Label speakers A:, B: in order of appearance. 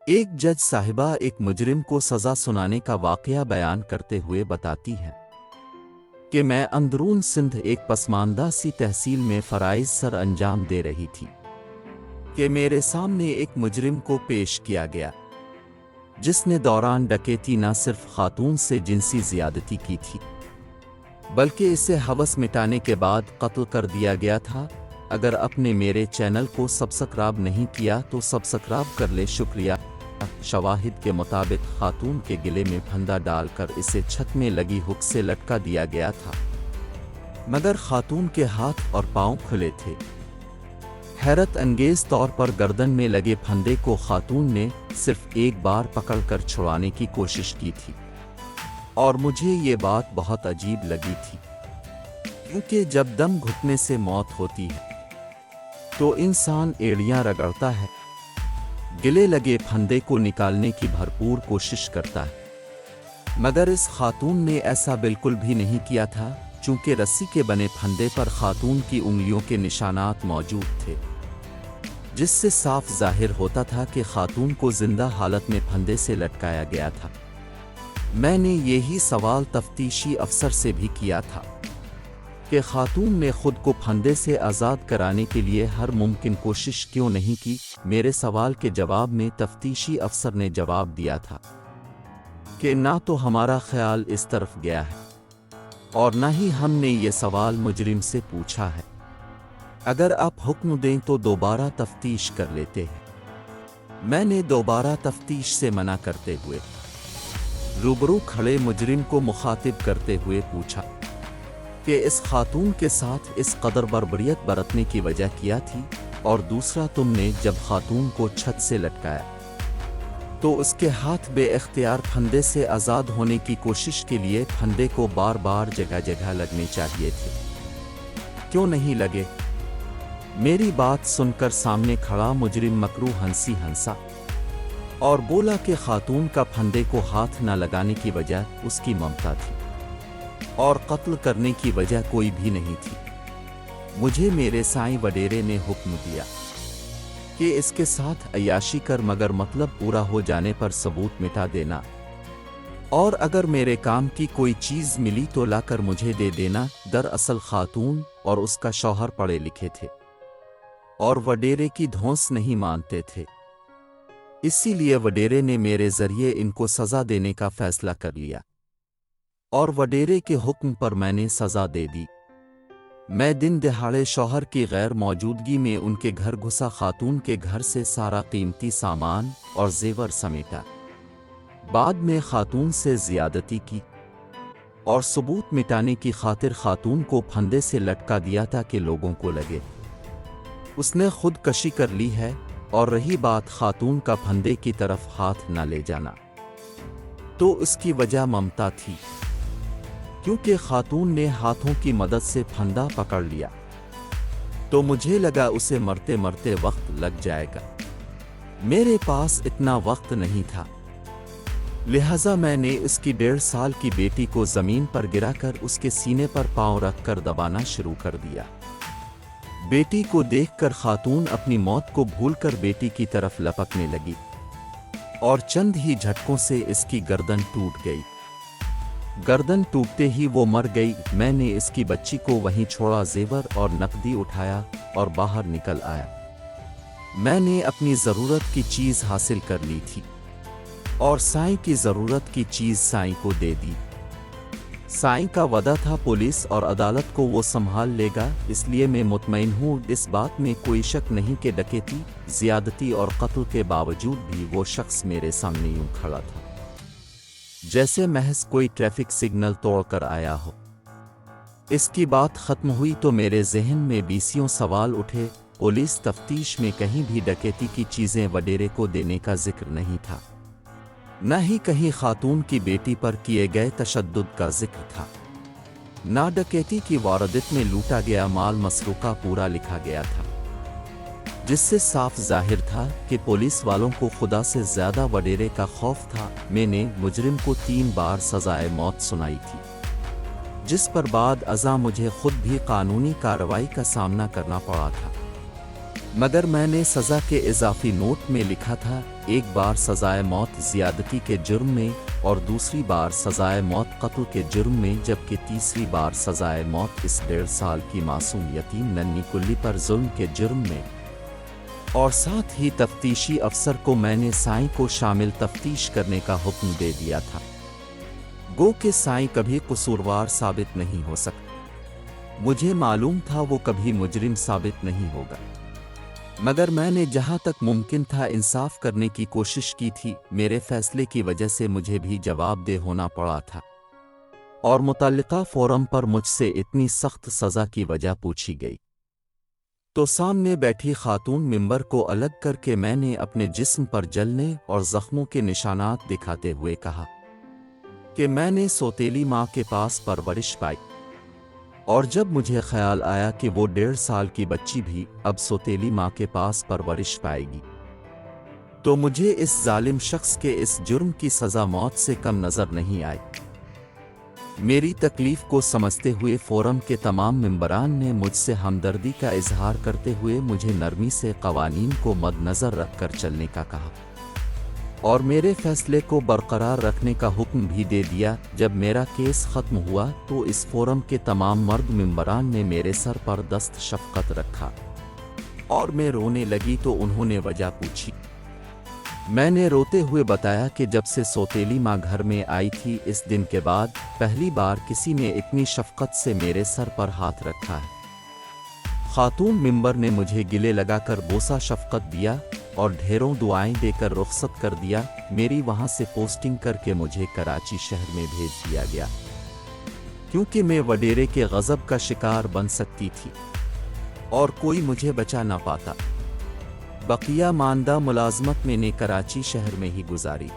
A: ایک جج صاحبہ ایک مجرم کو سزا سنانے کا واقعہ بیان کرتے ہوئے بتاتی ہے کہ میں اندرون سندھ ایک پسماندہ سی تحصیل میں فرائض سر انجام دے رہی تھی کہ میرے سامنے ایک مجرم کو پیش کیا گیا جس نے دوران ڈکیتی نہ صرف خاتون سے جنسی زیادتی کی تھی بلکہ اسے ہوس مٹانے کے بعد قتل کر دیا گیا تھا۔ اگر اپنے میرے چینل کو سبسکرائب نہیں کیا تو سبسکرائب کر لے، شکریہ۔ شواہد کے مطابق خاتون کے گلے میں پھندا ڈال کر اسے چھت میں لگی ہک سے لٹکا دیا گیا تھا، مگر خاتون کے ہاتھ اور پاؤں کھلے تھے۔ حیرت انگیز طور پر گردن میں لگے پھندے کو خاتون نے صرف ایک بار پکڑ کر چھڑانے کی کوشش کی تھی، اور مجھے یہ بات بہت عجیب لگی تھی، کیونکہ جب دم گھٹنے سے موت ہوتی ہے تو انسان ایڑیاں رگڑتا ہے، گلے لگے پھندے کو نکالنے کی بھرپور کوشش کرتا ہے، مگر اس خاتون نے ایسا بالکل بھی نہیں کیا تھا، چونکہ رسی کے بنے پھندے پر خاتون کی انگلیوں کے نشانات موجود تھے، جس سے صاف ظاہر ہوتا تھا کہ خاتون کو زندہ حالت میں پھندے سے لٹکایا گیا تھا۔ میں نے یہی سوال تفتیشی افسر سے بھی کیا تھا کہ خاتون نے خود کو پھندے سے آزاد کرانے کے لیے ہر ممکن کوشش کیوں نہیں کی۔ میرے سوال کے جواب میں تفتیشی افسر نے جواب دیا تھا کہ نہ تو ہمارا خیال اس طرف گیا ہے اور نہ ہی ہم نے یہ سوال مجرم سے پوچھا ہے، اگر آپ حکم دیں تو دوبارہ تفتیش کر لیتے ہیں۔ میں نے دوبارہ تفتیش سے منع کرتے ہوئے روبرو کھڑے مجرم کو مخاطب کرتے ہوئے پوچھا کہ اس خاتون کے ساتھ اس قدر بربریت برتنے کی وجہ کیا تھی، اور دوسرا تم نے جب خاتون کو چھت سے لٹکایا تو اس کے ہاتھ بے اختیار پھندے سے آزاد ہونے کی کوشش کے لیے پھندے کو بار بار جگہ جگہ لگنے چاہیے تھے، کیوں نہیں لگے؟ میری بات سن کر سامنے کھڑا مجرم مکروہ ہنسا اور بولا کہ خاتون کا پھندے کو ہاتھ نہ لگانے کی وجہ اس کی ممتا تھی اور قتل کرنے کی وجہ کوئی بھی نہیں تھی۔ مجھے میرے سائیں وڈیرے نے حکم دیا کہ اس کے ساتھ عیاشی کر، مگر مطلب پورا ہو جانے پر ثبوت مٹا دینا، اور اگر میرے کام کی کوئی چیز ملی تو لا کر مجھے دے دینا۔ دراصل خاتون اور اس کا شوہر پڑھے لکھے تھے اور وڈیرے کی دھونس نہیں مانتے تھے، اسی لیے وڈیرے نے میرے ذریعے ان کو سزا دینے کا فیصلہ کر لیا، اور وڈیرے کے حکم پر میں نے سزا دے دی۔ میں دن دہاڑے شوہر کی غیر موجودگی میں ان کے گھر گھسا، خاتون کے گھر سے سارا قیمتی سامان اور زیور سمیٹا، بعد میں خاتون سے زیادتی کی اور ثبوت مٹانے کی خاطر خاتون کو پھندے سے لٹکا دیا تاکہ لوگوں کو لگے اس نے خود کشی کر لی ہے۔ اور رہی بات خاتون کا پھندے کی طرف ہاتھ نہ لے جانا، تو اس کی وجہ ممتا تھی، کیونکہ خاتون نے ہاتھوں کی مدد سے پھندا پکڑ لیا تو مجھے لگا اسے مرتے مرتے وقت لگ جائے گا۔ میرے پاس اتنا وقت نہیں تھا، لہذا میں نے اس کی 1.5 سال کی بیٹی کو زمین پر گرا کر اس کے سینے پر پاؤں رکھ کر دبانا شروع کر دیا۔ بیٹی کو دیکھ کر خاتون اپنی موت کو بھول کر بیٹی کی طرف لپکنے لگی اور چند ہی جھٹکوں سے اس کی گردن ٹوٹ گئی۔ گردن ٹوٹتے ہی وہ مر گئی۔ میں نے اس کی بچی کو وہیں چھوڑا، زیور اور نقدی اٹھایا اور باہر نکل آیا۔ میں نے اپنی ضرورت کی چیز حاصل کر لی تھی اور سائیں کی ضرورت کی چیز سائیں کو دے دی۔ سائیں کا وعدہ تھا پولیس اور عدالت کو وہ سنبھال لے گا، اس لیے میں مطمئن ہوں، اس بات میں کوئی شک نہیں کہ ڈکیتی، زیادتی اور قتل کے باوجود بھی وہ شخص میرے سامنے یوں کھڑا تھا جیسے محض کوئی ٹریفک سگنل توڑ کر آیا ہو۔ اس کی بات ختم ہوئی تو میرے ذہن میں 20 سوال اٹھے۔ پولیس تفتیش میں کہیں بھی ڈکیتی کی چیزیں وڈیرے کو دینے کا ذکر نہیں تھا، نہ ہی کہیں خاتون کی بیٹی پر کیے گئے تشدد کا ذکر تھا، نہ ڈکیتی کی واردات میں لوٹا گیا مال مسروقہ پورا لکھا گیا تھا، جس سے صاف ظاہر تھا کہ پولیس والوں کو خدا سے زیادہ وڈیرے کا خوف تھا۔ میں نے مجرم کو 3 بار سزائے موت سنائی تھی، جس پر بعد ازاں مجھے خود بھی قانونی کارروائی کا سامنا کرنا پڑا تھا، مگر میں نے سزا کے اضافی نوٹ میں لکھا تھا ایک بار سزائے موت زیادتی کے جرم میں اور دوسری بار سزائے موت قتل کے جرم میں، جبکہ تیسری بار سزائے موت اس 1.5 سال کی معصوم یتیم ننھی کلی پر ظلم کے جرم میں۔ اور ساتھ ہی تفتیشی افسر کو میں نے سائیں کو شامل تفتیش کرنے کا حکم دے دیا تھا، گو کہ سائیں کبھی قصوروار ثابت نہیں ہو سکتا۔ مجھے معلوم تھا وہ کبھی مجرم ثابت نہیں ہوگا، مگر میں نے جہاں تک ممکن تھا انصاف کرنے کی کوشش کی تھی۔ میرے فیصلے کی وجہ سے مجھے بھی جواب دہ ہونا پڑا تھا، اور متعلقہ فورم پر مجھ سے اتنی سخت سزا کی وجہ پوچھی گئی تو سامنے بیٹھی خاتون ممبر کو الگ کر کے میں نے اپنے جسم پر جلنے اور زخموں کے نشانات دکھاتے ہوئے کہا کہ میں نے سوتیلی ماں کے پاس پرورش پائی، اور جب مجھے خیال آیا کہ وہ 1.5 سال کی بچی بھی اب سوتیلی ماں کے پاس پرورش پائے گی، تو مجھے اس ظالم شخص کے اس جرم کی سزا موت سے کم نظر نہیں آئی۔ میری تکلیف کو سمجھتے ہوئے فورم کے تمام ممبران نے مجھ سے ہمدردی کا اظہار کرتے ہوئے مجھے نرمی سے قوانین کو مد نظر رکھ کر چلنے کا کہا، اور میرے فیصلے کو برقرار رکھنے کا حکم بھی دے دیا۔ جب میرا کیس ختم ہوا تو اس فورم کے تمام مرد ممبران نے میرے سر پر دست شفقت رکھا، اور میں رونے لگی تو انہوں نے وجہ پوچھی۔ میں نے روتے ہوئے بتایا کہ جب سے سوتیلی ماں گھر میں آئی تھی، اس دن کے بعد پہلی بار کسی نے اتنی شفقت سے میرے سر پر ہاتھ رکھا ہے۔ خاتون ممبر نے مجھے گلے لگا کر بوسہ شفقت دیا اور ڈھیروں دعائیں دے کر رخصت کر دیا۔ میری وہاں سے پوسٹنگ کر کے مجھے کراچی شہر میں بھیج دیا گیا، کیونکہ میں وڈیرے کے غضب کا شکار بن سکتی تھی اور کوئی مجھے بچا نہ پاتا۔ بقیہ ماندہ ملازمت میں نے کراچی شہر میں ہی گزاری۔